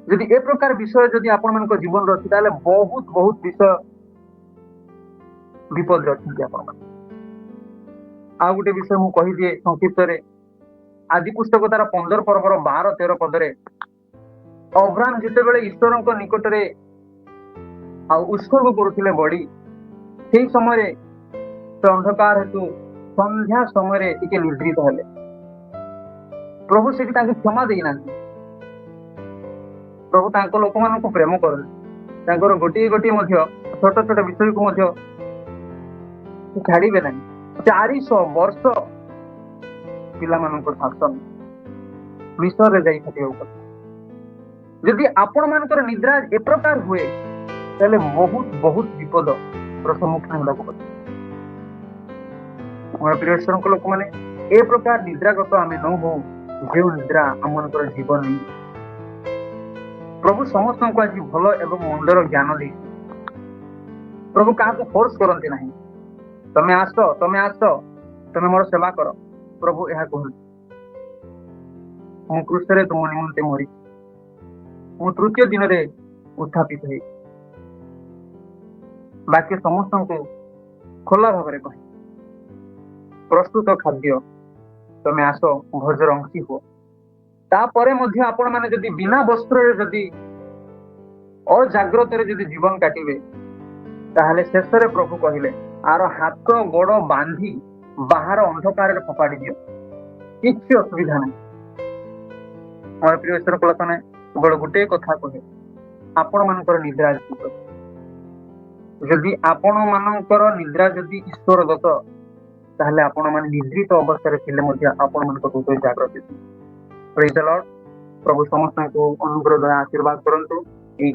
ଯଦି ଏ ପ୍ରକାର ବିଷୟ ଯଦି ଆପଣମାନଙ୍କ ଜୀବନରେ ଅଛି ତାହେଲେ ବହୁତ ବହୁତ ବିଷୟ ବିପଦରେ ଅଛନ୍ତି ଆପଣମାନେ। ଆଉ ଗୋଟେ ବିଷୟ ମୁଁ କହିଦିଏ ସଂକ୍ଷିପ୍ତରେ। ଆଦି ପୁସ୍ତକ ତାର 15 ପର୍ବର 12-13 ପଦରେ ଅବ୍ରାମ ଯେତେବେଳେ ଈଶ୍ୱରଙ୍କ ନିକଟରେ ଆଉ ଉତ୍ସର୍ଗ କରୁଥିଲେ ବଡି, ସେଇ ସମୟରେ ସେ ଅନ୍ଧକାର ହେତୁ ସନ୍ଧ୍ୟା ସମୟରେ ଟିକେ ନିଦ୍ରିତ ହେଲେ। ପ୍ରଭୁ ସେଠି ତାଙ୍କୁ କ୍ଷମା ଦେଇନାହାନ୍ତି। ପ୍ରଭୁ ତାଙ୍କ ଲୋକମାନଙ୍କୁ ପ୍ରେମ କରନ୍ତି। ତାଙ୍କର ଗୋଟିଏ ଗୋଟିଏ ମଧ୍ୟ ଛୋଟ ଛୋଟ ବିଷୟକୁ ମଧ୍ୟ ଛାଡ଼ିବେ ନାହିଁ। 400 ବର୍ଷ ପିଲାମାନଙ୍କ ଶାସନ ମିଶରରେ ଯାଇ ଖାଟିବାକୁ ପଡେ। ଯଦି ଆପଣ ମାନଙ୍କର ନିଦ୍ରା ଏ ପ୍ରକାର ହୁଏ ତାହେଲେ ବହୁତ ବହୁତ ବିପଦର ସମ୍ମୁଖୀନ ହେବାକୁ ପଡେ। ମୋର ପ୍ରିୟ ଈଶ୍ୱରଙ୍କ ଲୋକମାନେ, ଏ ପ୍ରକାର ନିଦ୍ରାଗତ ଆମେ ନ ହଉ ଯେଉଁ ନିଦ୍ରା ଆମମାନଙ୍କର ଜୀବନ ନେଇ। ପ୍ରଭୁ ସମସ୍ତଙ୍କୁ ଆଜି ଭଲ ଏବଂ ମନ୍ଦର ଜ୍ଞାନ ଦେଇଛନ୍ତି। ପ୍ରଭୁ କାହାକୁ ଫୋର୍ସ କରନ୍ତି ନାହିଁ। ତମେ ଆସ, ତମେ ମୋର ସେବା କର। ପ୍ରଭୁ ଏହା କୁହନ୍ତି, ମୁଁ କ୍ରୁଶରେ ତୁମ ନିମନ୍ତେ ମରିଛି, ମୁଁ ତୃତୀୟ ଦିନରେ ଉତ୍ଥାପିତ ହେଇ। ବାକ୍ୟ ସମସ୍ତଙ୍କୁ ଖୋଲା ଭାବରେ କହେ, ପ୍ରସ୍ତୁତ ଖାଦ୍ୟ ତମେ ଆସ, ଭୋଜର ଅଂଶୀ ହୁଅ। ତାପରେ ମଧ୍ୟ ଆପଣ ମାନେ ଯଦି ବିନା ବସ୍ତ୍ରରେ ଯଦି ଅଜାଗ୍ରତରେ ଯଦି ଜୀବନ କାଟିବେ, ତାହେଲେ ଶେଷରେ ପ୍ରଭୁ କହିଲେ ଆର ହାତ ଗୋଡ ବାନ୍ଧି ବାହାର ଅନ୍ଧକାରରେ ଫୋପାଡ଼ି ଦିଅ, କିଛି ଅସୁବିଧା ନାହିଁ। ମୋର ପ୍ରିୟ ଈଶ୍ୱର ଲୋକମାନେ, କେବଳ ଗୋଟିଏ କଥା କହେ, ଆପଣ ମାନଙ୍କର ନିଦ୍ରା ଯଦି ଆପଣ ମାନଙ୍କର ନିଦ୍ରା ଯଦି ଈଶ୍ୱର ଦତ୍ତ, ତାହେଲେ ଆପଣ ମାନେ ନିଦ୍ରିତ ଅବସ୍ଥାରେ ଥିଲେ ମଧ୍ୟ ଆପଣ ମାନଙ୍କ ହୃଦୟ ଜାଗ୍ରତ। ପ୍ରେଜ୍ ଦ ଲର୍ଡ। ପ୍ରଭୁ ସମସ୍ତଙ୍କୁ ଅନୁଗ୍ରହ ଦୟା ଆଶୀର୍ବାଦ କରନ୍ତୁ। ଏଇ